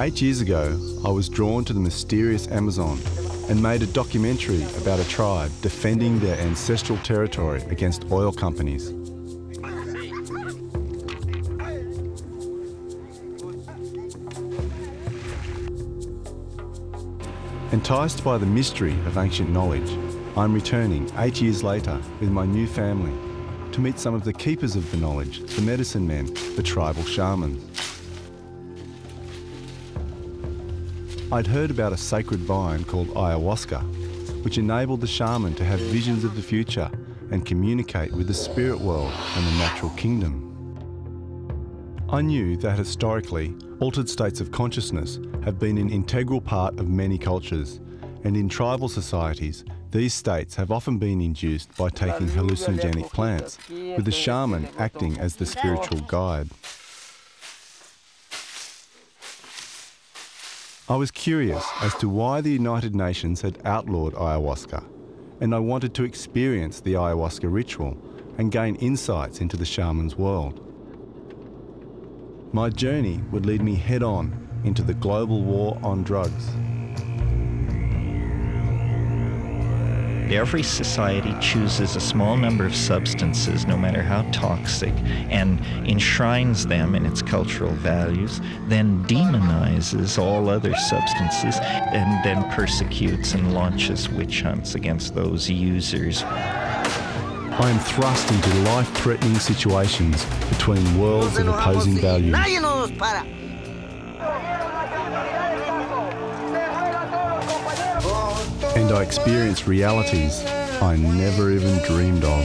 Eight years ago, I was drawn to the mysterious Amazon and made a documentary about a tribe defending their ancestral territory against oil companies. Enticed by the mystery of ancient knowledge, I'm returning 8 years later with my new family to meet some of the keepers of the knowledge, the medicine men, the tribal shamans. I'd heard about a sacred vine called Ayahuasca, which enabled the shaman to have visions of the future and communicate with the spirit world and the natural kingdom. I knew that historically, altered states of consciousness have been an integral part of many cultures, and in tribal societies, these states have often been induced by taking hallucinogenic plants, with the shaman acting as the spiritual guide. I was curious as to why the United Nations had outlawed ayahuasca, and I wanted to experience the ayahuasca ritual and gain insights into the shaman's world. My journey would lead me head-on into the global war on drugs. Every society chooses a small number of substances, no matter how toxic, and enshrines them in its cultural values, then demonizes all other substances, and then persecutes and launches witch hunts against those users. I am thrust into life-threatening situations between worlds of opposing values. And I experience realities I never even dreamed of.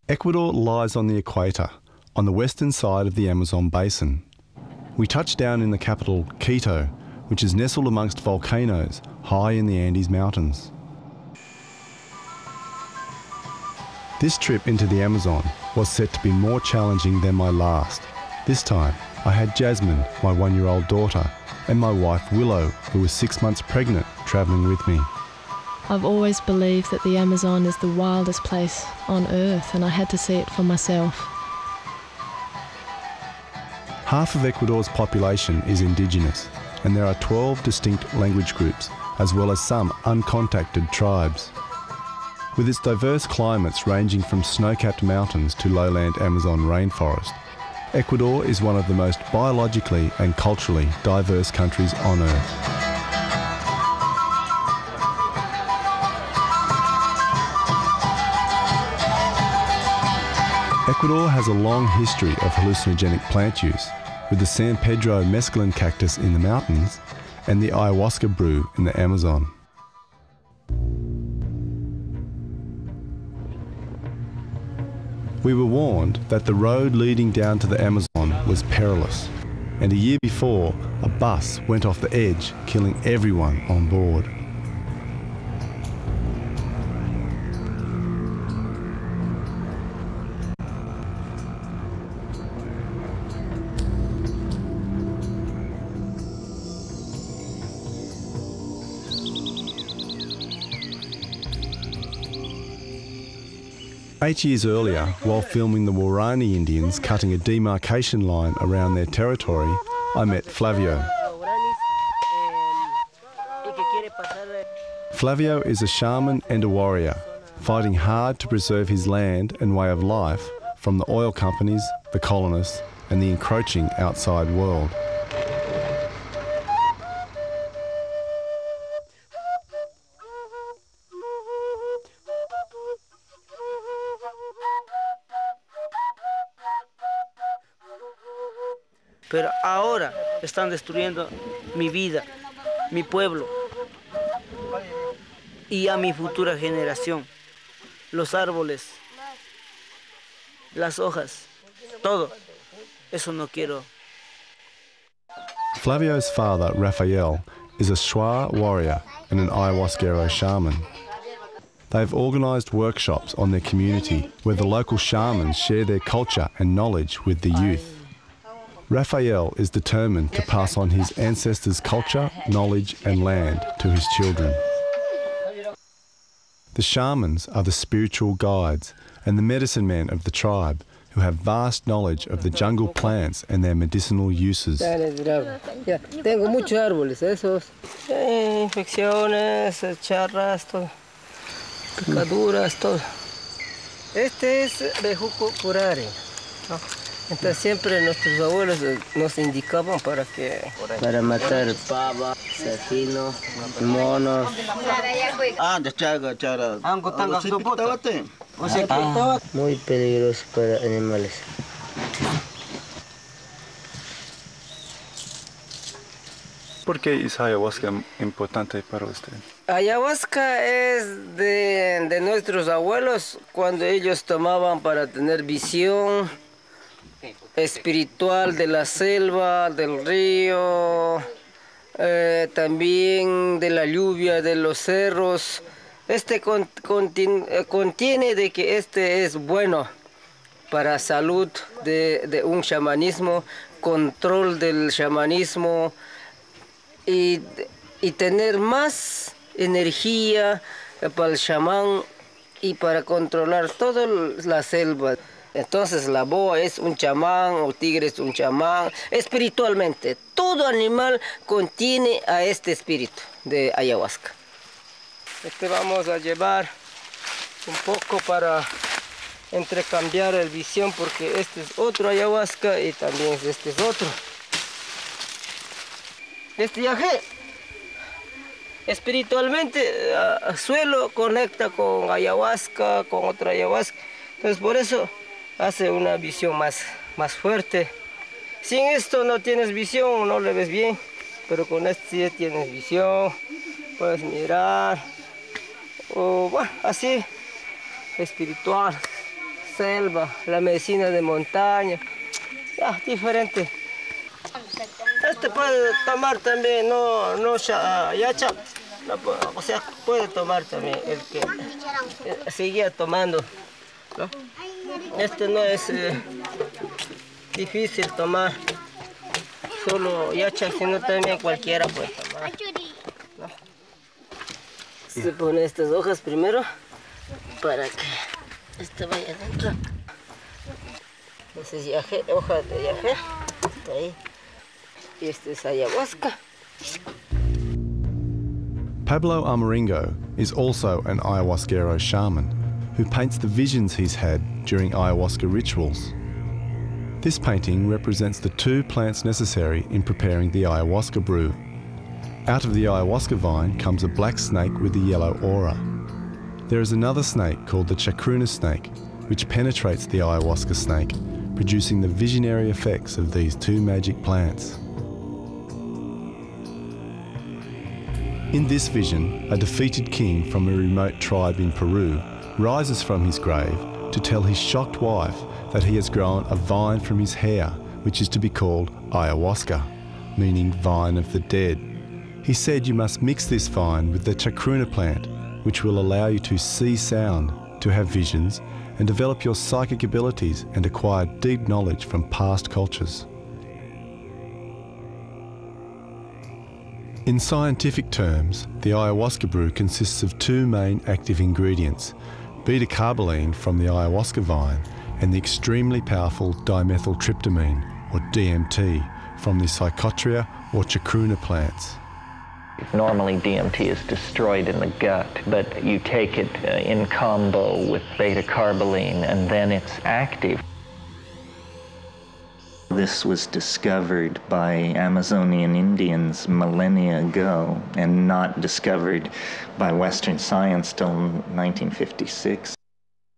Ecuador lies on the equator, on the western side of the Amazon basin. We touched down in the capital, Quito, which is nestled amongst volcanoes high in the Andes Mountains. This trip into the Amazon was set to be more challenging than my last. This time, I had Jasmine, my 1-year-old daughter, and my wife Willow, who was 6 months pregnant, travelling with me. I've always believed that the Amazon is the wildest place on Earth, and I had to see it for myself. Half of Ecuador's population is indigenous, and there are 12 distinct language groups, as well as some uncontacted tribes. With its diverse climates ranging from snow-capped mountains to lowland Amazon rainforest, Ecuador is one of the most biologically and culturally diverse countries on Earth. Ecuador has a long history of hallucinogenic plant use, with the San Pedro mescaline cactus in the mountains and the ayahuasca brew in the Amazon. We were warned that the road leading down to the Amazon was perilous, and a year before, a bus went off the edge, killing everyone on board. Eight years earlier, while filming the Guarani Indians cutting a demarcation line around their territory, I met Flavio. Flavio is a shaman and a warrior, fighting hard to preserve his land and way of life from the oil companies, the colonists, and the encroaching outside world. Pero ahora están destruyendo mi vida, mi pueblo y a mi futura generación. Los árboles, las hojas, todo. Eso no quiero. Flavio's father, Rafael, is a Shwa warrior and an Ayahuasquero shaman. They've organised workshops on their community where the local shamans share their culture and knowledge with the youth. Rafael is determined to pass on his ancestors' culture, knowledge and land to his children. The shamans are the spiritual guides and the medicine men of the tribe who have vast knowledge of the jungle plants and their medicinal uses. Tengo muchos árboles, esos. Infecciones, charras, todo. Picaduras, todo. Este es bejuco curare, ¿no? Entonces siempre nuestros abuelos nos indicaban para matar pava, cecino, monos. Muy peligroso para animales. ¿Por qué es ayahuasca importante para usted? Ayahuasca es de nuestros abuelos cuando ellos tomaban para tener visión espiritual de la selva, del río, también de la lluvia, de los cerros. Este contiene de que este es bueno para salud de un chamanismo, control del chamanismo y tener más energía para el chamán y para controlar toda la selva. Entonces la boa es un chamán, o tigre es un chamán, espiritualmente. Todo animal contiene a este espíritu de ayahuasca. Vamos a llevar un poco para intercambiar el visión porque este es otro ayahuasca y también este es otro. Este viaje espiritualmente suelo conecta con ayahuasca, con otra ayahuasca. Entonces por eso hace una visión más fuerte. Sin esto no tienes visión, no le ves bien, pero con este sí tienes visión, puedes mirar. O bueno, así, espiritual, selva, la medicina de montaña, ya, diferente. Este puede tomar también, no yacha, no, o sea, puede tomar también el que seguía tomando, ¿no? Este no es difícil tomar, solo yacha, sino también cualquiera puede tomar, ¿no? Se pone estas hojas primero para que esto vaya adentro. Esta es hoja de yagé, está ahí. Y este es ayahuasca. Pablo Amaringo is also an Ayahuasquero shaman who paints the visions he's had during ayahuasca rituals. This painting represents the 2 plants necessary in preparing the ayahuasca brew. Out of the ayahuasca vine comes a black snake with a yellow aura. There is another snake called the chacruna snake, which penetrates the ayahuasca snake, producing the visionary effects of these 2 magic plants. In this vision, a defeated king from a remote tribe in Peru rises from his grave to tell his shocked wife that he has grown a vine from his hair, which is to be called ayahuasca, meaning vine of the dead. He said you must mix this vine with the chacruna plant, which will allow you to see sound, to have visions, and develop your psychic abilities and acquire deep knowledge from past cultures. In scientific terms, the ayahuasca brew consists of 2 main active ingredients, beta-carboline from the ayahuasca vine and the extremely powerful dimethyltryptamine, or DMT, from the psychotria or chacruna plants. Normally DMT is destroyed in the gut, but you take it in combo with beta-carboline and then it's active. This was discovered by Amazonian Indians millennia ago and not discovered by Western science till 1956.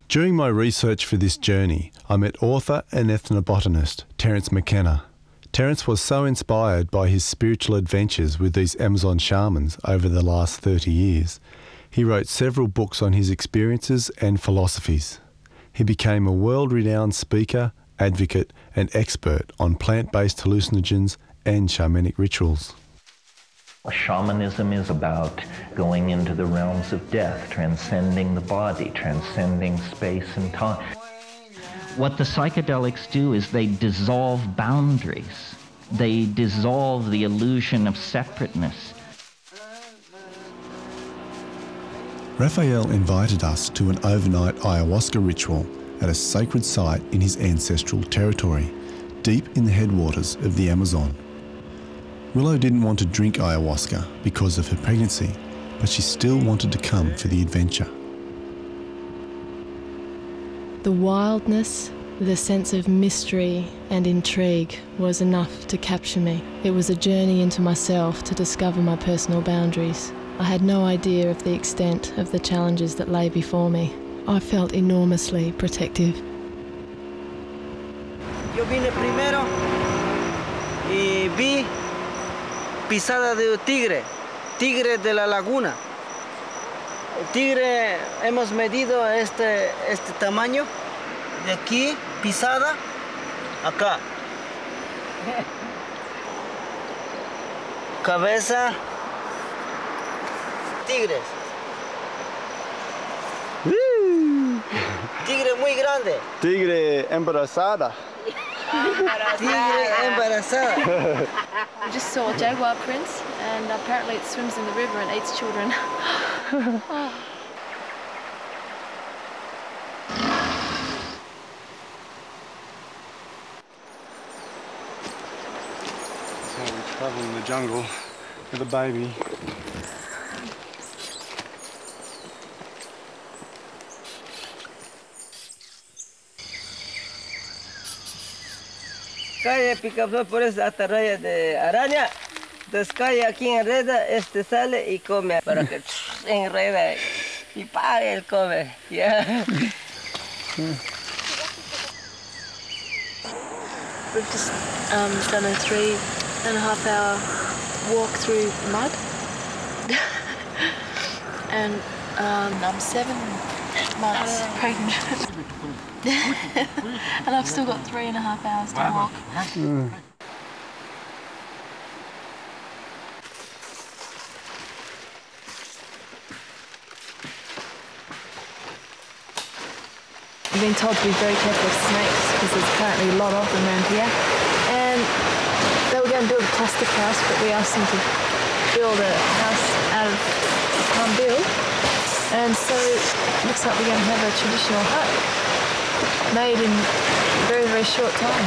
During my research for this journey, I met author and ethnobotanist Terence Mckenna. Terence was so inspired by his spiritual adventures with these Amazon shamans over the last 30 years, he wrote several books on his experiences and philosophies. He became a world-renowned speaker, advocate and expert on plant-based hallucinogens and shamanic rituals. Shamanism is about going into the realms of death, transcending the body, transcending space and time. What the psychedelics do is they dissolve boundaries. They dissolve the illusion of separateness. Raphael invited us to an overnight ayahuasca ritual at a sacred site in his ancestral territory, deep in the headwaters of the Amazon. Willow didn't want to drink ayahuasca because of her pregnancy, but she still wanted to come for the adventure. The wildness, the sense of mystery and intrigue was enough to capture me. It was a journey into myself to discover my personal boundaries. I had no idea of the extent of the challenges that lay before me. I felt enormously protective. Yo vine primero y vi pisada de tigre de la laguna. El tigre hemos medido este tamaño, de aquí, pisada, acá. Cabeza, tigres. Tigre muy grande. Tigre embarazada. Tigre embarazada. I just saw a jaguar prince, and apparently it swims in the river and eats children. That's how we travel in the jungle with a baby. Cae picaflor por esa atarraya de araña. Entonces cae aquí, enreda, sale y come para que enreda y pa, él come. Yeah. We've just done a 3.5 hour walk through mud. And I'm 7 months pregnant. And I've still got 3.5 hours to walk. I've been told to be very careful of snakes because there's apparently a lot of them around here. And they were going to build a plastic house, but we asked them to build a house out of palm build. And so it looks like we're going to have a traditional hut made in a very, very short time.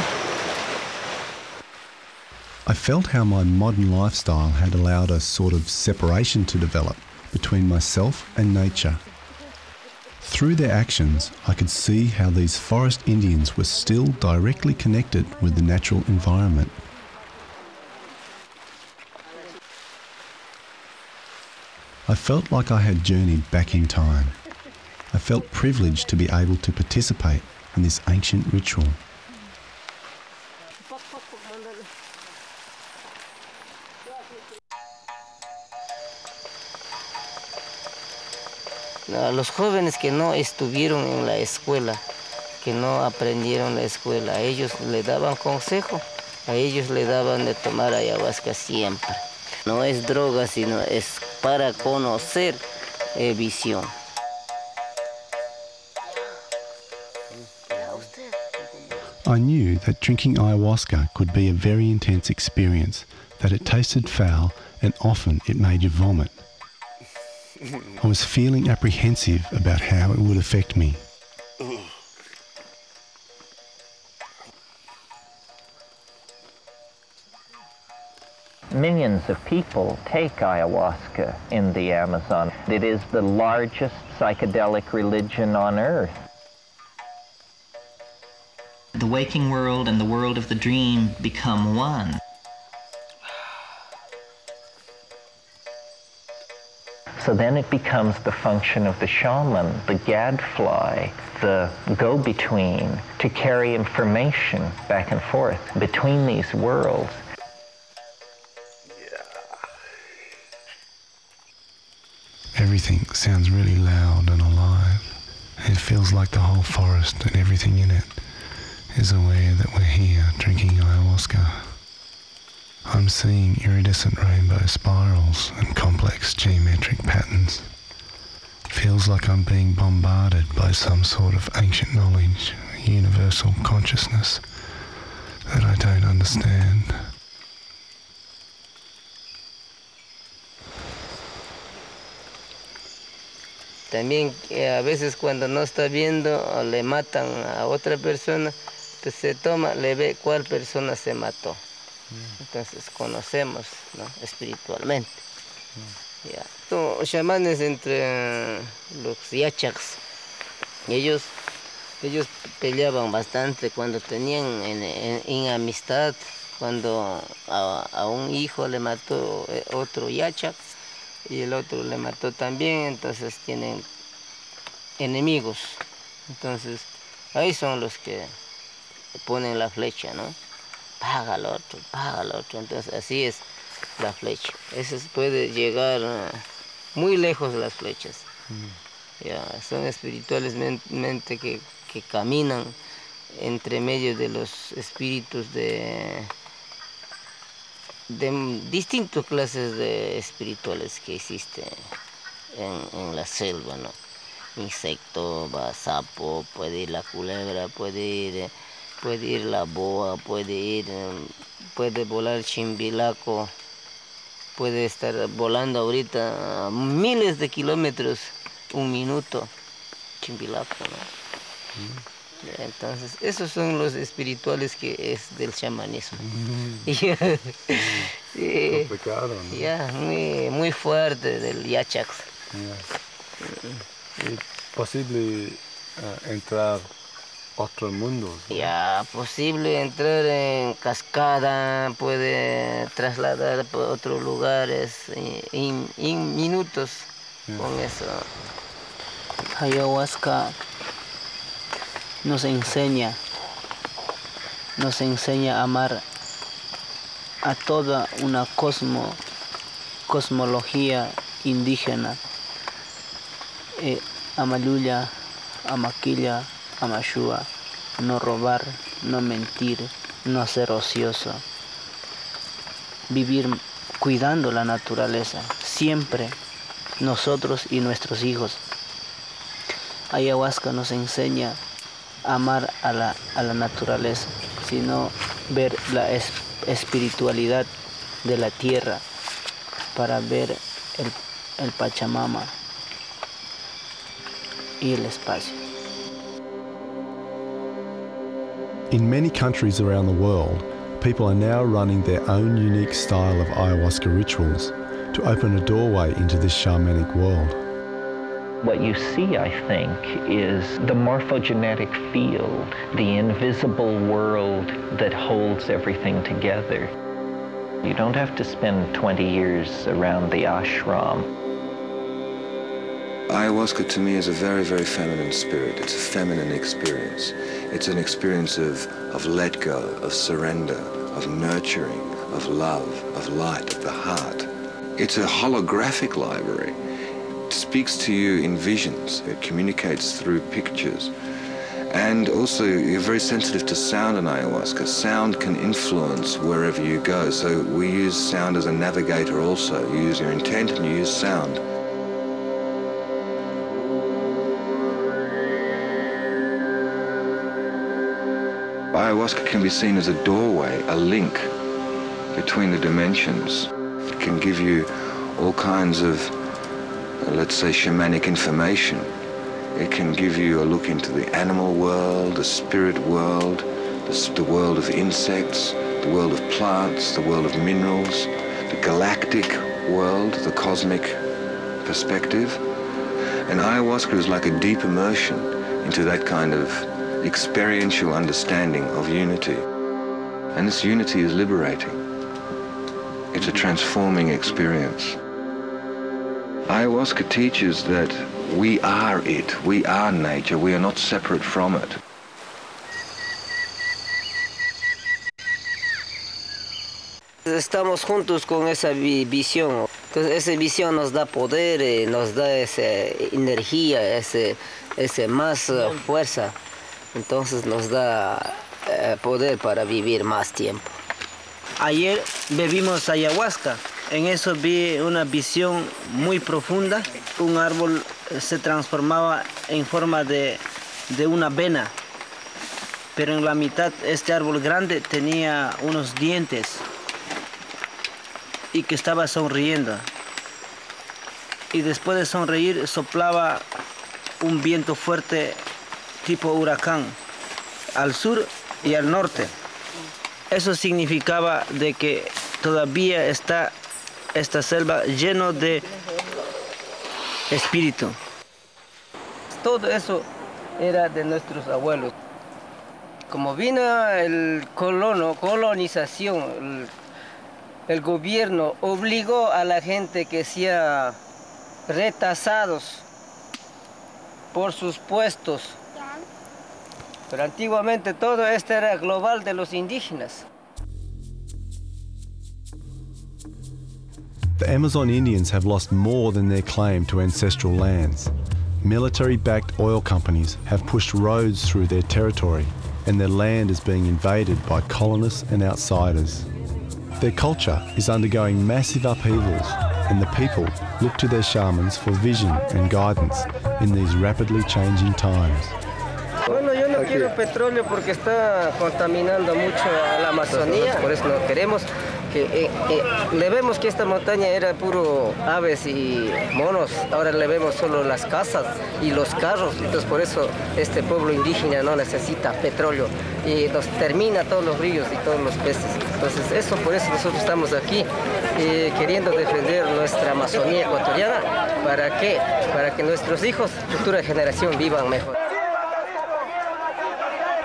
I felt how my modern lifestyle had allowed a sort of separation to develop between myself and nature. Through their actions, I could see how these forest Indians were still directly connected with the natural environment. I felt like I had journeyed back in time. I felt privileged to be able to participate in this ancient ritual. A los jóvenes que no estuvieron en la escuela, que no aprendieron la escuela, a ellos le daban consejo, a ellos le daban de tomar ayahuasca siempre. No es droga, sino es para conocer visión. I knew that drinking ayahuasca could be a very intense experience, that it tasted foul and often it made you vomit. I was feeling apprehensive about how it would affect me. Millions of people take ayahuasca in the Amazon. It is the largest psychedelic religion on earth. The waking world and the world of the dream become one. So then it becomes the function of the shaman, the gadfly, the go-between, to carry information back and forth between these worlds. Everything sounds really loud and alive. It feels like the whole forest and everything in it is aware that we're here drinking ayahuasca. I'm seeing iridescent rainbow spirals and complex geometric patterns. Feels like I'm being bombarded by some sort of ancient knowledge, universal consciousness that I don't understand. También a veces cuando no está viendo o le matan a otra persona, pues se toma, le ve cuál persona se mató. Entonces conocemos, ¿no? Espiritualmente. Ya. Los chamanes entre los yachaks, ellos peleaban bastante cuando tenían en amistad, cuando a un hijo le mató otro yachak y el otro le mató también, entonces tienen enemigos. Entonces ahí son los que ponen la flecha, ¿no? Paga al otro, entonces así es la flecha. Eso puede llegar muy lejos las flechas. Ya, son espiritualmente que caminan entre medio de los espíritus de distintas clases de espirituales que existen en la selva, ¿no? Insecto, va sapo, puede ir la culebra, puede ir la boa, puede volar chimbilaco, puede estar volando ahorita a miles de kilómetros, un minuto, chimbilaco, ¿no? Entonces, esos son los espirituales que es del chamanismo. Sí, Complicado, ¿no? ya, muy fuerte del yachax. ¿Es posible entrar a otros mundos? ¿No? Ya, posible entrar en cascada, puede trasladar por otros lugares en minutos con eso. Ayahuasca nos enseña a amar a toda una cosmología indígena. Amaluya, amaquilla, amashua, no robar, no mentir, no ser ocioso. Vivir cuidando la naturaleza, siempre nosotros y nuestros hijos. Ayahuasca nos enseña a amar a la naturaleza, sino ver la espiritualidad de la tierra para ver el Pachamama y el espacio. In many countries around the world, people are now running their own unique style of ayahuasca rituals to open a doorway into this shamanic world. What you see, I think, is the morphogenetic field, the invisible world that holds everything together. You don't have to spend 20 years around the ashram. Ayahuasca to me is a very, very feminine spirit. It's a feminine experience. It's an experience of let go, of surrender, of nurturing, of love, of light, of the heart. It's a holographic library. It speaks to you in visions. It communicates through pictures. And also, you're very sensitive to sound in ayahuasca. Sound can influence wherever you go. So we use sound as a navigator also. You use your intent and you use sound. Ayahuasca can be seen as a doorway, a link between the dimensions. It can give you all kinds of, let's say, shamanic information. It can give you a look into the animal world, the spirit world, the world of insects, the world of plants, the world of minerals, the galactic world, the cosmic perspective. And ayahuasca is like a deep immersion into that kind of experiential understanding of unity. And this unity is liberating. It's a transforming experience. Ayahuasca teaches that we are it, we are nature, we are not separate from it. Estamos juntos con esa visión. Entonces esa visión nos da poder, nos da esa energía, ese más fuerza. Entonces nos da poder para vivir más tiempo. Ayer bebimos ayahuasca. En eso vi una visión muy profunda. Un árbol se transformaba en forma de una vena. Pero en la mitad este árbol grande tenía unos dientes y que estaba sonriendo. Y después de sonreír soplaba un viento fuerte tipo huracán al sur y al norte. Eso significaba de que todavía está esta selva lleno de espíritu. Todo eso era de nuestros abuelos. Como vino el colonización, el gobierno obligó a la gente que sea retasados por sus puestos. Pero antiguamente todo esto era global de los indígenas. The Amazon Indians have lost more than their claim to ancestral lands. Military-backed oil companies have pushed roads through their territory, and their land is being invaded by colonists and outsiders. Their culture is undergoing massive upheavals, and the people look to their shamans for vision and guidance in these rapidly changing times. Bueno, yo no quiero petróleo porque está contaminando mucho a la Amazonía, por eso no queremos. Le vemos que esta montaña era puro aves y monos, ahora le vemos solo las casas y los carros, entonces por eso este pueblo indígena no necesita petróleo y nos termina todos los ríos y todos los peces. Entonces eso, por eso nosotros estamos aquí queriendo defender nuestra Amazonía ecuatoriana. ¿Para qué? Para que nuestros hijos, futura generación, vivan mejor.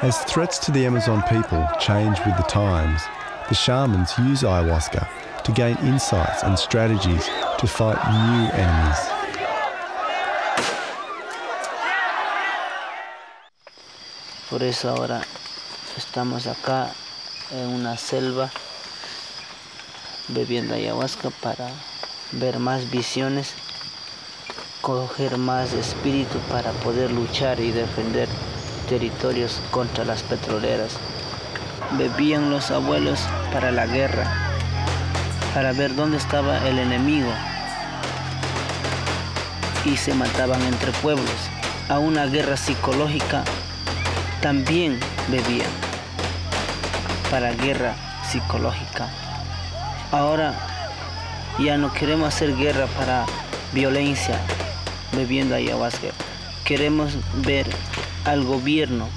As threats to the Amazon people change with the times, the shamans use ayahuasca to gain insights and strategies to fight new enemies. Por eso ahora estamos acá en una selva bebiendo ayahuasca para ver más visiones, coger más espíritu para poder luchar y defender territorios contra las petroleras. Bebían los abuelos para la guerra, para ver dónde estaba el enemigo, y se mataban entre pueblos. A una guerra psicológica también bebían, para guerra psicológica. Ahora ya no queremos hacer guerra para violencia bebiendo ayahuasca. Queremos ver al gobierno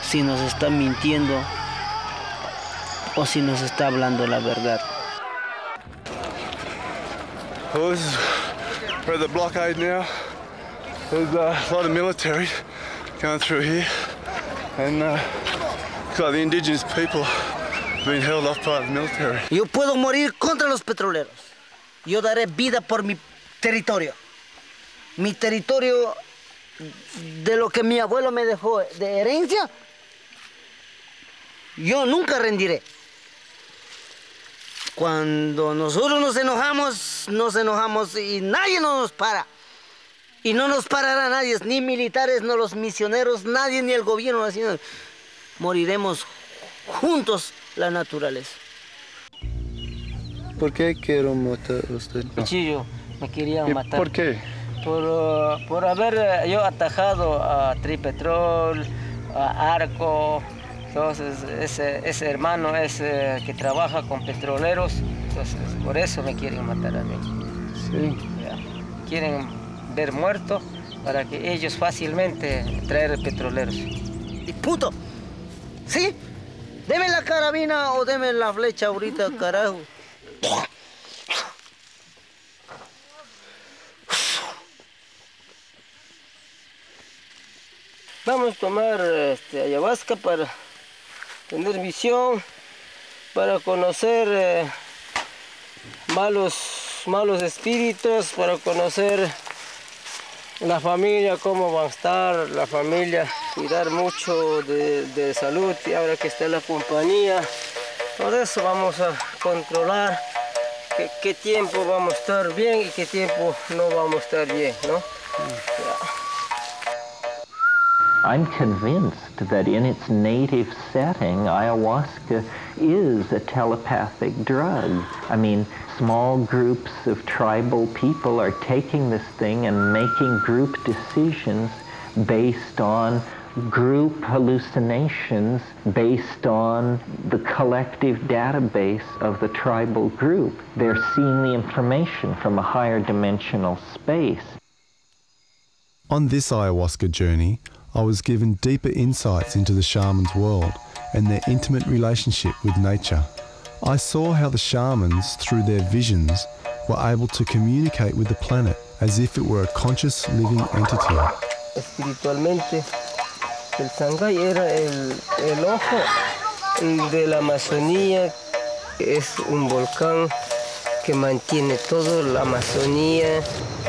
si nos está mintiendo o si nos está hablando la verdad. Well, we're at the blockade now. There's a lot of military going through here, and looks like the indigenous people have been held off by the military. Yo puedo morir contra los petroleros. Yo daré vida por mi territorio. Mi territorio, de lo que mi abuelo me dejó de herencia, yo nunca rendiré. Cuando nosotros nos enojamos y nadie nos para. Y no nos parará nadie, ni militares, ni los misioneros, nadie, ni el gobierno. Así, moriremos juntos la naturaleza. ¿Por qué quiero matar a usted? Cuchillo, me querían matar. ¿Por qué? Por haber yo atajado a Tripetrol, a Arco. Entonces ese hermano es que trabaja con petroleros, entonces por eso me quieren matar a mí. Sí. Ya. Quieren ver muerto para que ellos fácilmente traer petroleros. Y puto, ¿sí? Deme la carabina o deme la flecha ahorita, carajo. Vamos a tomar ayahuasca para tener visión, para conocer malos espíritus, para conocer la familia, cómo va a estar la familia, cuidar mucho de salud, y ahora que está la compañía, todo eso vamos a controlar qué tiempo vamos a estar bien y qué tiempo no vamos a estar bien, ¿no? Ya. I'm convinced that in its native setting, ayahuasca is a telepathic drug. I mean, small groups of tribal people are taking this thing and making group decisions based on group hallucinations, based on the collective database of the tribal group. They're seeing the information from a higher dimensional space. On this ayahuasca journey, I was given deeper insights into the shaman's world and their intimate relationship with nature. I saw how the shamans, through their visions, were able to communicate with the planet as if it were a conscious living entity. Espiritualmente, el Sangay era el ojo de la Amazonía. Es un volcán que mantiene toda la Amazonía.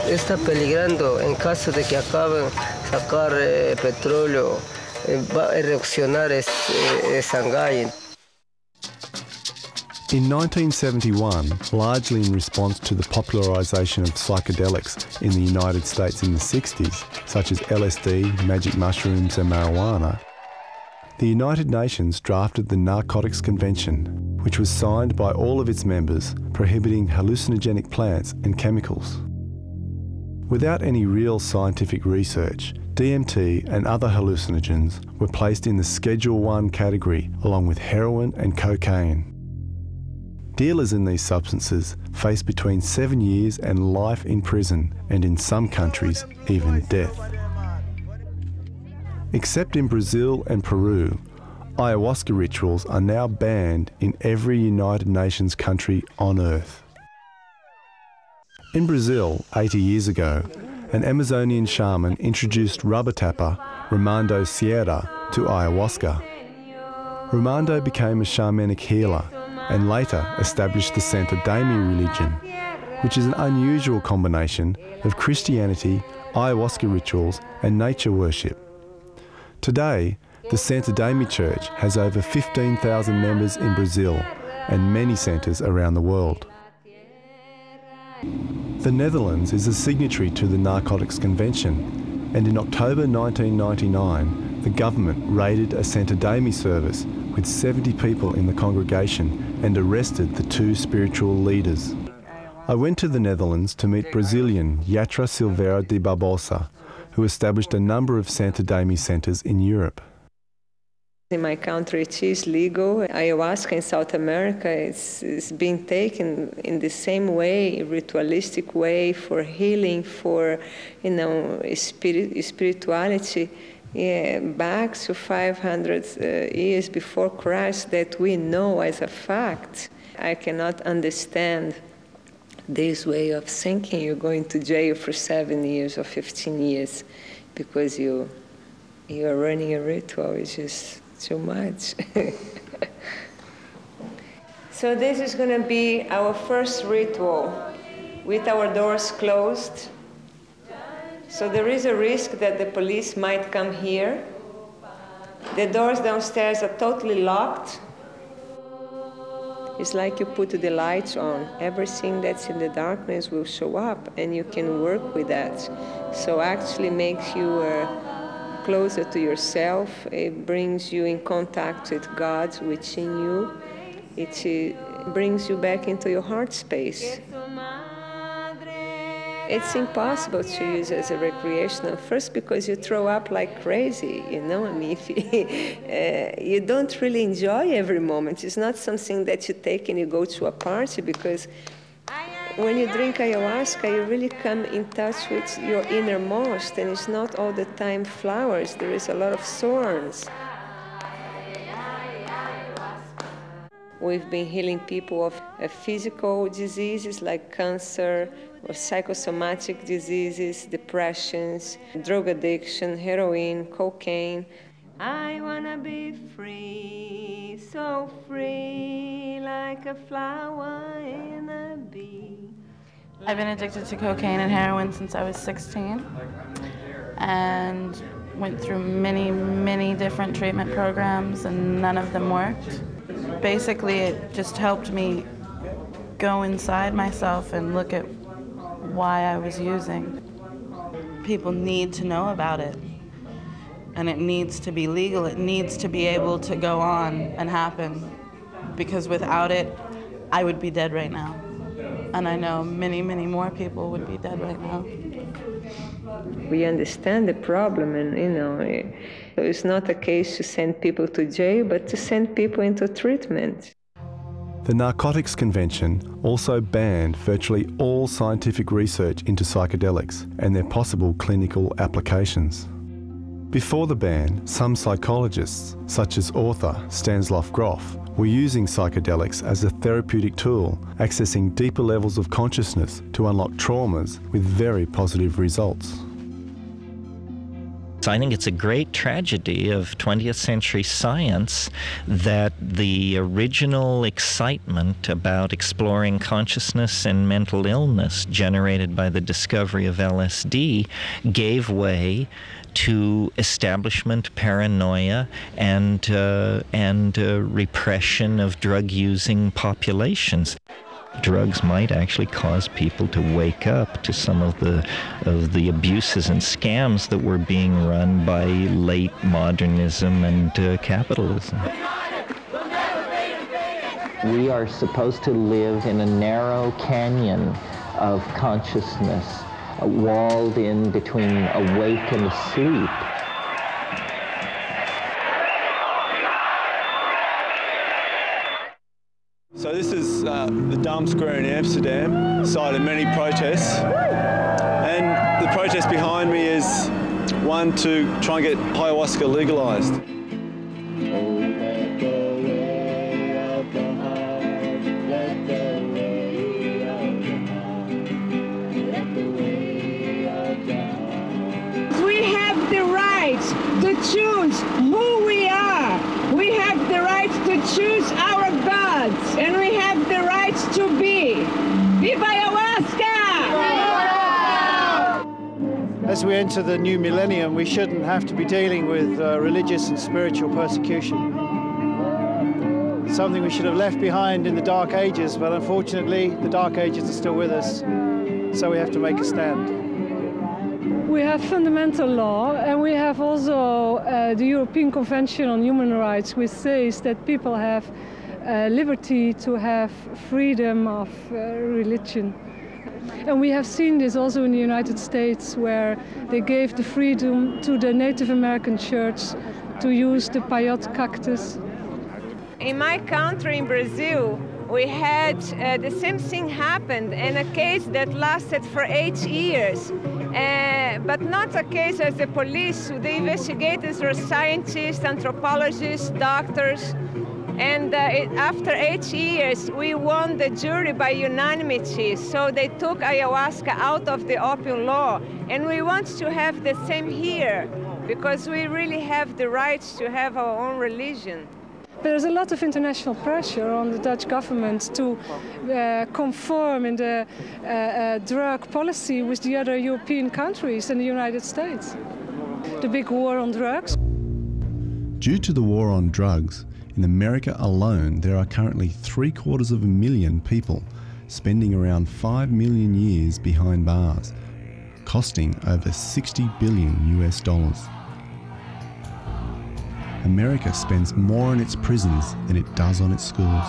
Está peligrando en caso de que acaben sacar petróleo, va a erupcionar Sangay. In 1971, largely in response to the popularisation of psychedelics in the United States in the 60s, such as LSD, magic mushrooms and marijuana, the United Nations drafted the Narcotics Convention, which was signed by all of its members, prohibiting hallucinogenic plants and chemicals. Without any real scientific research, DMT and other hallucinogens were placed in the Schedule I category along with heroin and cocaine. Dealers in these substances face between 7 years and life in prison, and in some countries, even death. Except in Brazil and Peru, ayahuasca rituals are now banned in every United Nations country on Earth. In Brazil, 80 years ago, an Amazonian shaman introduced rubber tapper Ramando Sierra to ayahuasca. Ramando became a shamanic healer and later established the Santo Daime religion, which is an unusual combination of Christianity, ayahuasca rituals and nature worship. Today, the Santo Daime Church has over 15,000 members in Brazil and many centres around the world. The Netherlands is a signatory to the Narcotics Convention, and in October 1999, the government raided a Santo Daime service with 70 people in the congregation and arrested the 2 spiritual leaders. I went to the Netherlands to meet Brazilian Yatra Silveira de Barbosa, who established a number of Santo Daime centres in Europe. In my country, it is legal. Ayahuasca in South America is being taken in the same way, ritualistic way, for healing, for spirituality. Yeah, back to 500 years before Christ, that we know as a fact. I cannot understand this way of thinking. You're going to jail for 7 years or 15 years because you are running a ritual. It's just too much. So this is going to be our first ritual with our doors closed. So there is a risk that the police might come here. The doors downstairs are totally locked. It's like you put the lights on. Everything that's in the darkness will show up, and you can work with that. So actually makes you closer to yourself. It brings you in contact with God within you. It brings you back into your heart space. It's impossible to use as a recreational, first because you throw up like crazy, you know. I mean, if you don't really enjoy every moment. It's not something that you take and you go to a party, because when you drink ayahuasca, you really come in touch with your innermost, and it's not all the time flowers. There is a lot of thorns. We've been healing people of physical diseases like cancer, or psychosomatic diseases, depressions, drug addiction, heroin, cocaine. I wanna be free, so free, like a flower in a bee. I've been addicted to cocaine and heroin since I was 16, and went through many, many different treatment programs, and none of them worked. Basically, it just helped me go inside myself and look at why I was using. People need to know about it. and it needs to be legal. It needs to be able to go on and happen, because without it, I would be dead right now. And I know many, many more people would be dead right now. We understand the problem, and it's not a case to send people to jail, but to send people into treatment. The Narcotics Convention also banned virtually all scientific research into psychedelics and their possible clinical applications. Before the ban, some psychologists, such as author Stanislav Grof, were using psychedelics as a therapeutic tool, accessing deeper levels of consciousness to unlock traumas with very positive results. I think it's a great tragedy of 20th century science that the original excitement about exploring consciousness and mental illness generated by the discovery of LSD gave way to establishment paranoia and repression of drug-using populations. Drugs might actually cause people to wake up to some of the abuses and scams that were being run by late modernism and capitalism. We are supposed to live in a narrow canyon of consciousness, walled in between awake and asleep. So this is the Dam Square in Amsterdam, site of many protests. And the protest behind me is one to try and get ayahuasca legalised. We have the right to choose who we are. We have the right to choose our gods, and we have the right to be. Viva Ayahuasca! As we enter the new millennium, we shouldn't have to be dealing with religious and spiritual persecution. Something we should have left behind in the Dark Ages, but unfortunately the Dark Ages are still with us, so we have to make a stand. We have fundamental law, and we have also the European Convention on Human Rights, which says that people have liberty to have freedom of religion. And we have seen this also in the United States, where they gave the freedom to the Native American church to use the peyote cactus. In my country, in Brazil, we had the same thing happened, and a case that lasted for 8 years. But not a case as the police. The investigators were scientists, anthropologists, doctors. And after 8 years, we won the jury by unanimity. So they took ayahuasca out of the opium law. And we want to have the same here, because we really have the right to have our own religion. There's a lot of international pressure on the Dutch government to conform in the drug policy with the other European countries and the United States. The big war on drugs. Due to the war on drugs, in America alone, there are currently 750,000 people spending around 5 million years behind bars, costing over $60 billion US. America spends more on its prisons than it does on its schools.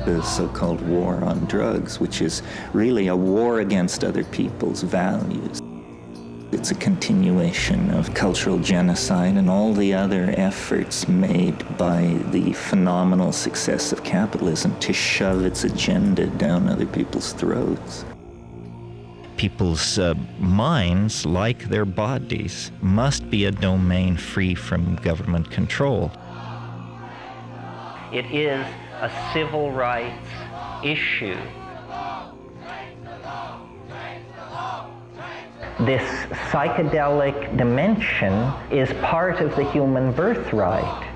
The so-called war on drugs, which is really a war against other people's values. It's a continuation of cultural genocide and all the other efforts made by the phenomenal success of capitalism to shove its agenda down other people's throats. People's minds, like their bodies, must be a domain free from government control. It is a civil rights issue. This psychedelic dimension is part of the human birthright.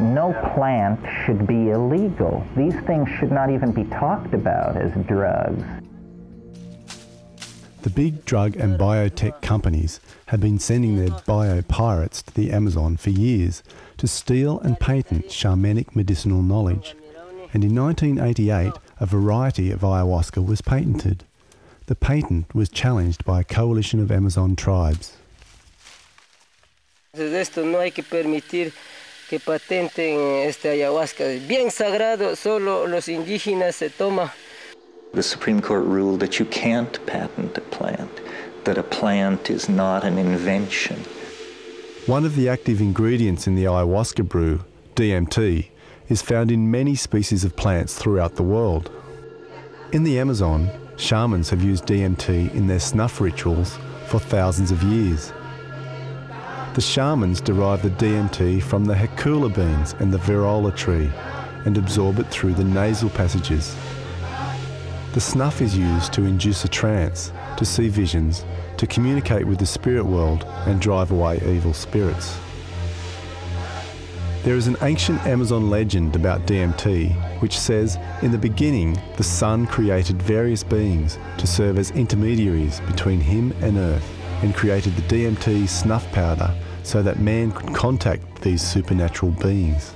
No plant should be illegal. These things should not even be talked about as drugs. The big drug and biotech companies have been sending their bio-pirates to the Amazon for years to steal and patent shamanic medicinal knowledge. And in 1988, a variety of ayahuasca was patented. the patent was challenged by a coalition of Amazon tribes. De esto no hay que permitir que patenten ayahuasca. Es bien sagrado, solo los indígenas se toma. The Supreme Court ruled that you can't patent a plant, that a plant is not an invention. One of the active ingredients in the ayahuasca brew, DMT, is found in many species of plants throughout the world. In the Amazon, shamans have used DMT in their snuff rituals for thousands of years. The shamans derive the DMT from the hecula beans and the virola tree and absorb it through the nasal passages. The snuff is used to induce a trance, to see visions, to communicate with the spirit world and drive away evil spirits. There is an ancient Amazon legend about DMT which says, in the beginning, the sun created various beings to serve as intermediaries between him and earth, and created the DMT snuff powder so that man could contact these supernatural beings.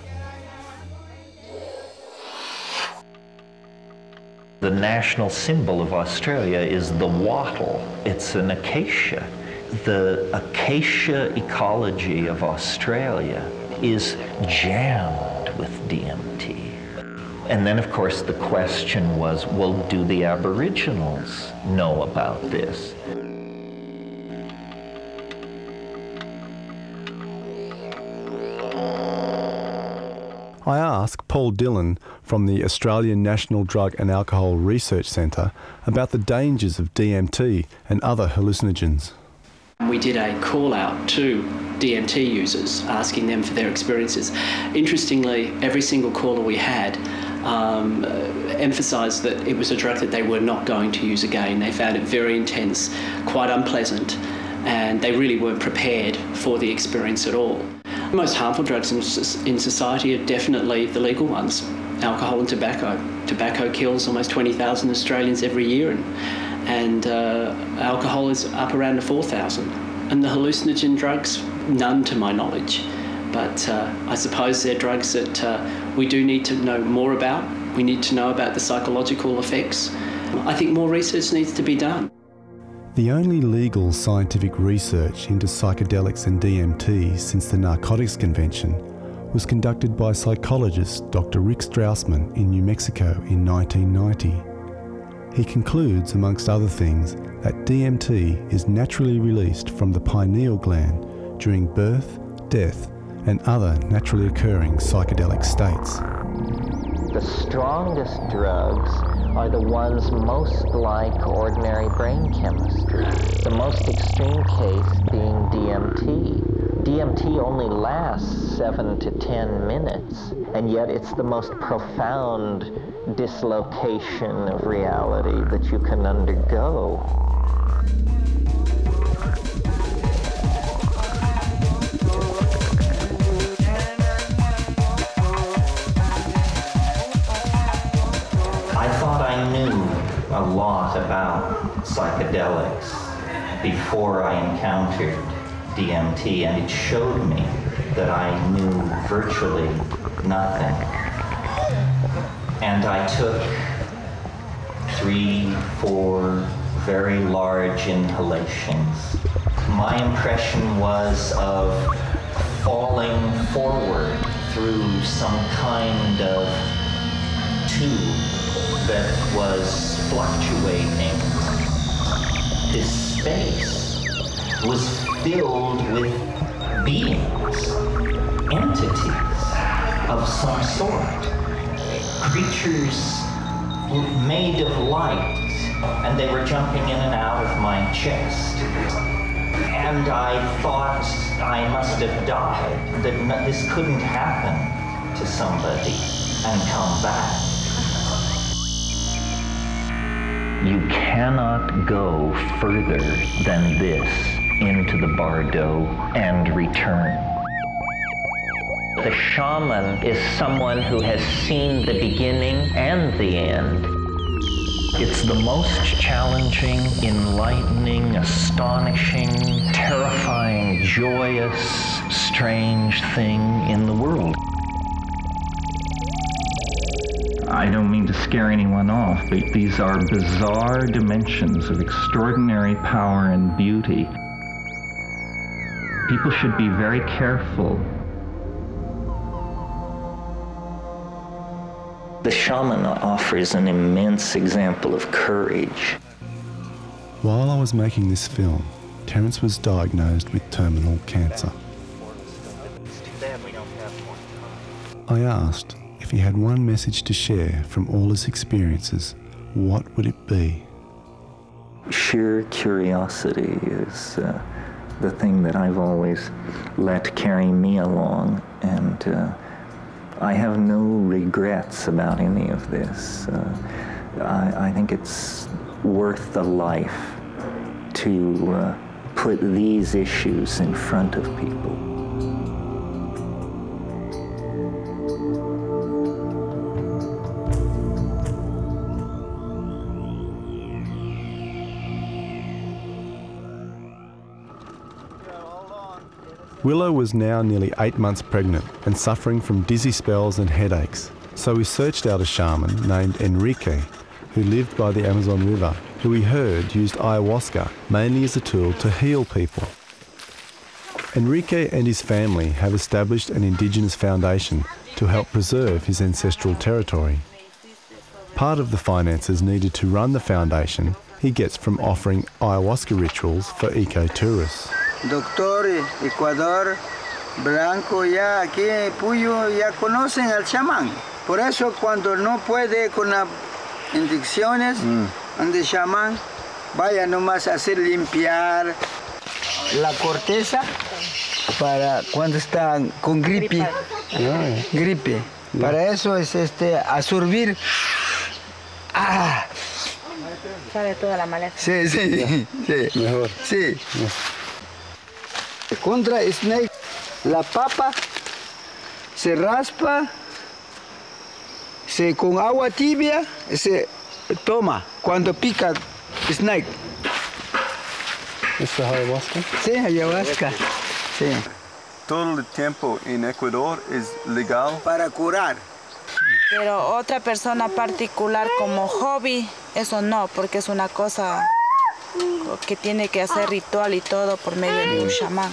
The national symbol of Australia is the wattle. It's an acacia. The acacia ecology of Australia is jammed with DMT. And then, of course, the question was, well, do the Aboriginals know about this? I asked Paul Dillon from the Australian National Drug and Alcohol Research Centre about the dangers of DMT and other hallucinogens. We did a call out to DMT users, asking them for their experiences. Interestingly, every single caller we had emphasised that it was a drug that they were not going to use again. They found it very intense, quite unpleasant, and they really weren't prepared for the experience at all. The most harmful drugs in society are definitely the legal ones, alcohol and tobacco. Tobacco kills almost 20,000 Australians every year, and alcohol is up around 4,000. And the hallucinogen drugs, none to my knowledge. But I suppose they're drugs that we do need to know more about. We need to know about the psychological effects. I think more research needs to be done. The only legal scientific research into psychedelics and DMT since the Narcotics Convention was conducted by psychologist Dr. Rick Strausman in New Mexico in 1990. He concludes, amongst other things, that DMT is naturally released from the pineal gland during birth, death, and other naturally occurring psychedelic states. The strongest drugs are the ones most like ordinary brain chemistry. The most extreme case being DMT. DMT only lasts 7 to 10 minutes, and yet it's the most profound dislocation of reality that you can undergo. I thought I knew a lot about psychedelics before I encountered DMT, and it showed me that I knew virtually nothing. And I took 3, 4 very large inhalations. My impression was of falling forward through some kind of tube that was fluctuating. This space was filled with beings, entities of some sort, creatures made of light, and they were jumping in and out of my chest. And I thought I must have died, that this couldn't happen to somebody and come back. You cannot go further than this into the bardo and return. The shaman is someone who has seen the beginning and the end. It's the most challenging, enlightening, astonishing, terrifying, joyous, strange thing in the world. I don't mean to scare anyone off, but these are bizarre dimensions of extraordinary power and beauty. People should be very careful. The shaman offers an immense example of courage. While I was making this film, Terence was diagnosed with terminal cancer. I asked if he had one message to share from all his experiences, what would it be? Sheer curiosity is the thing that I've always let carry me along, and I have no regrets about any of this. I think it's worth the life to put these issues in front of people. Willow was now nearly 8 months pregnant and suffering from dizzy spells and headaches. So we searched out a shaman named Enrique, who lived by the Amazon River, who we heard used ayahuasca mainly as a tool to heal people. Enrique and his family have established an indigenous foundation to help preserve his ancestral territory. Part of the finances needed to run the foundation he gets from offering ayahuasca rituals for eco-tourists. Doctor, Ecuador, Blanco, ya aquí Puyo ya conocen al chamán. Por eso cuando no puede con las inyecciones, ande chamán, vaya nomás a hacer limpiar la corteza para cuando están con gripe. Gripe. Para eso es absorbir. Sabe toda la maleza. Sí, sí, sí. Mejor. Sí. Contra snake, la papa se raspa, con agua tibia se toma cuando pica snake. ¿Es ayahuasca? Sí, ayahuasca. Sí. ¿Todo el tiempo en Ecuador es legal? Para curar. Pero otra persona particular como hobby, eso no, porque es una cosa que tiene que hacer ritual y todo por medio de un chamán.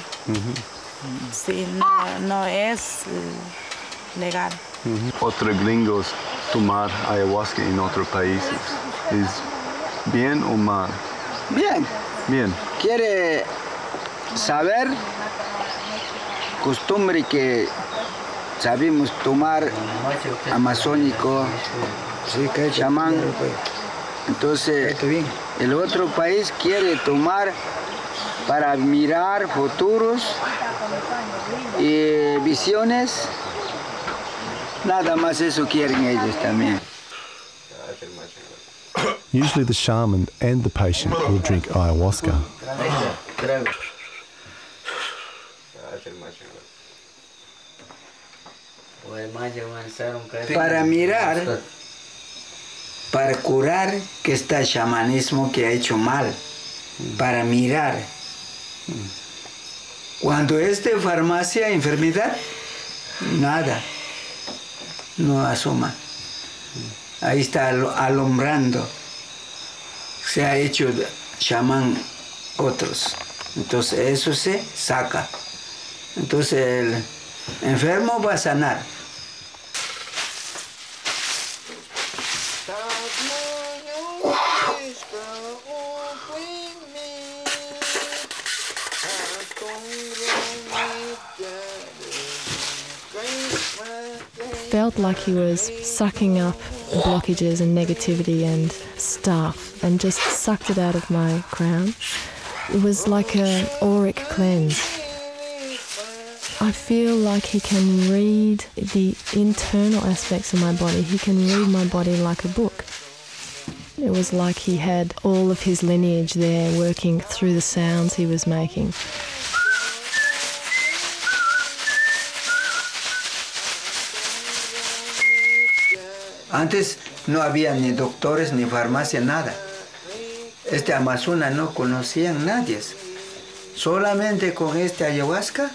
Sí, no es legal. Otros gringos tomar ayahuasca en otros países, ¿es bien o mal? Bien. Bien. Quiere saber costumbre que sabemos tomar amazónico, chamán. Entonces, el otro país quiere tomar para mirar futuros y visiones. Nada más eso quieren ellos también. Usually the shaman and the patient will drink ayahuasca. Para mirar, para curar que está el chamanismo que ha hecho mal, para mirar. Cuando es de farmacia, enfermedad, nada, no asoma. Ahí está alumbrando. Se ha hecho chamán otros. Entonces eso se saca. Entonces el enfermo va a sanar. Felt like he was sucking up blockages and negativity and stuff and just sucked it out of my crown. It was like an auric cleanse. I feel like he can read the internal aspects of my body. He can read my body like a book. It was like he had all of his lineage there working through the sounds he was making. Antes no había ni doctores, ni farmacia, nada. Amazonas no conocían nadie. Solamente con ayahuasca,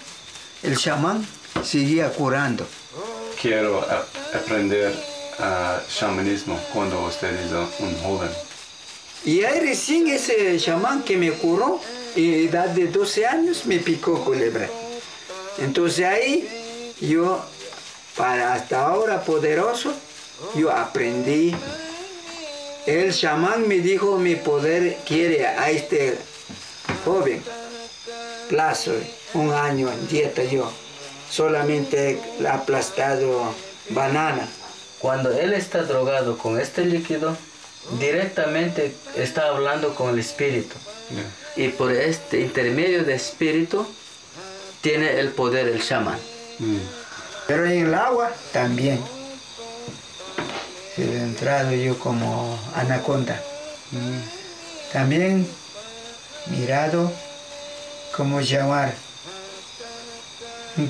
el chamán seguía curando. Quiero aprender shamanismo cuando usted es un joven? Y ahí recién ese chamán que me curó, a edad de 12 años, me picó culebra. Entonces ahí yo, para hasta ahora poderoso, yo aprendí. El chamán me dijo, mi poder quiere a este joven, plazo, 1 año en dieta yo, solamente aplastado banana. Cuando él está drogado con este líquido, directamente está hablando con el espíritu. Y por este intermedio de espíritu tiene el poder el chamán. Pero en el agua también. He entrado yo como anaconda. También mirado como jaguar.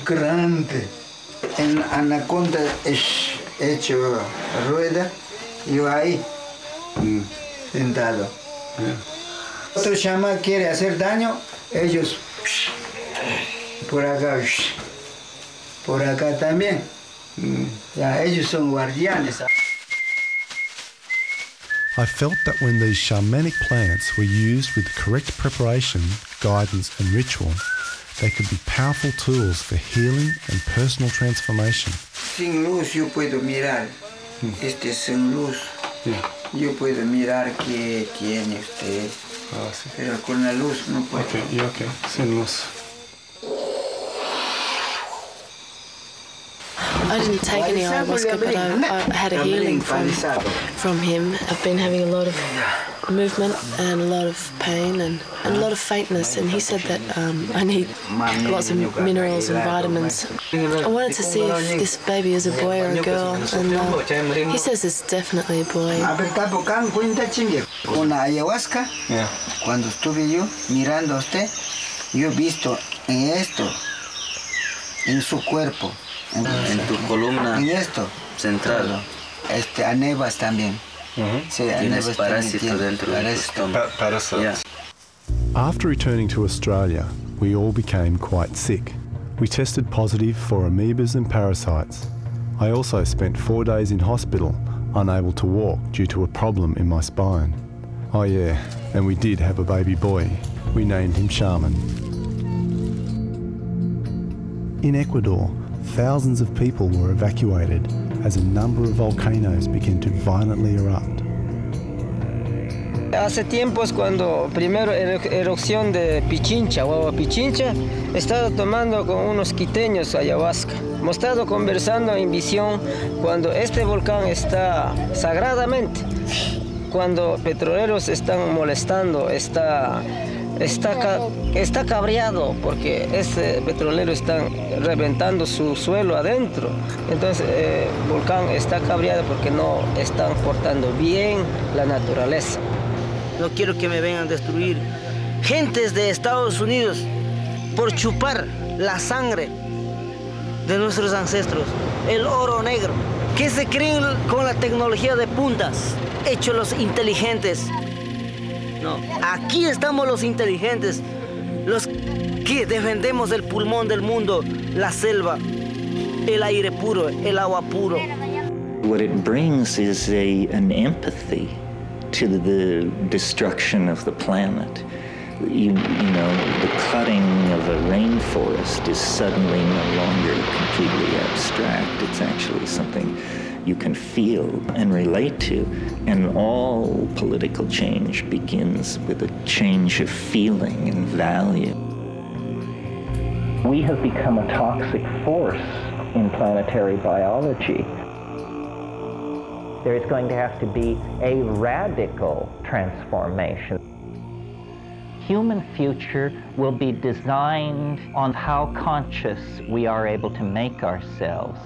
Grande. En anaconda es hecho rueda, yo ahí sentado. Otro chamán quiere hacer daño, ellos por acá también. Ya, ellos son guardianes. I felt that when these shamanic plants were used with the correct preparation, guidance and ritual, they could be powerful tools for healing and personal transformation. Sin luz yo puedo mirar, sin luz, yo puedo mirar qué tiene usted, Sí. pero con la luz no puedo. Okay, sin luz. I didn't take any ayahuasca, but I had a healing from him. I've been having a lot of movement and a lot of pain and a lot of faintness, and he said that I need lots of minerals and vitamins. I wanted to see if this baby is a boy or a girl, and he says it's definitely a boy. Con la ayahuasca, cuando estuve yo mirando a usted, yo he visto en esto, en su cuerpo, en tu columna, en esto central, anebas también. Sí, anebas parásito dentro de tu estómago. Parasites. After returning to Australia, we all became quite sick. We tested positive for amoebas and parasites. I also spent 4 days in hospital, unable to walk due to a problem in my spine. Oh yeah, and we did have a baby boy. We named him Shaman. In Ecuador, thousands of people were evacuated as a number of volcanoes began to violently erupt. Hace tiempos cuando primero erupción de Pichincha, Guagua Pichincha, he estado tomando con unos quiteños ayahuasca. Hemos estado conversando en visión cuando este volcán está sagradamente, cuando petroleros están molestando, está cabreado porque este petrolero está reventando su suelo adentro. Entonces el volcán está cabreado porque no están portando bien la naturaleza. No quiero que me vengan a destruir gentes de Estados Unidos por chupar la sangre de nuestros ancestros, el oro negro. Que se creen con la tecnología de puntas, hechos los inteligentes. No, aquí estamos los inteligentes, los que defendemos el pulmón del mundo, la selva, el aire puro, el agua puro. What it brings is an empathy to the destruction of the planet. You know, the cutting of a rainforest is suddenly no longer completely abstract. It's actually something you can feel and relate to. And all political change begins with a change of feeling and value. We have become a toxic force in planetary biology. There is going to have to be a radical transformation. Human future will be designed on how conscious we are able to make ourselves.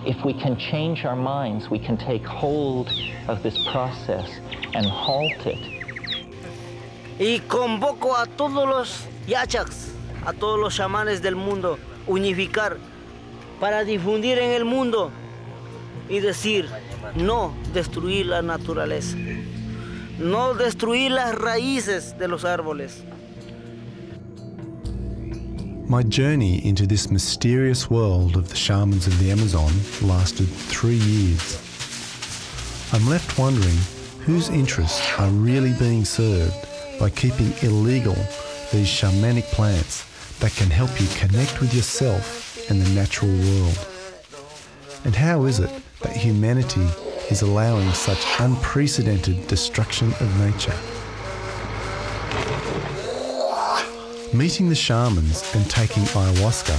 If we can change our minds, we can take hold of this process and halt it. Y convoco a todos los yachaks, a todos los chamanes del mundo, unificar para difundir en el mundo y decir, no destruir la naturaleza, no destruir las raíces de los árboles. My journey into this mysterious world of the shamans of the Amazon lasted 3 years. I'm left wondering whose interests are really being served by keeping illegal these shamanic plants that can help you connect with yourself and the natural world. And how is it that humanity is allowing such unprecedented destruction of nature? Meeting the shamans and taking ayahuasca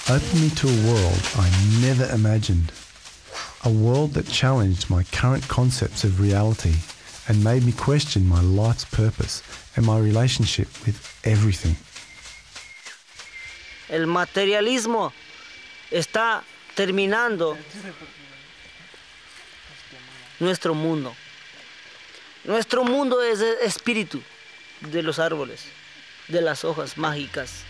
opened me to a world I never imagined. A world that challenged my current concepts of reality and made me question my life's purpose and my relationship with everything. El materialismo está terminando nuestro mundo. Nuestro mundo es el espíritu de los árboles, de las hojas mágicas.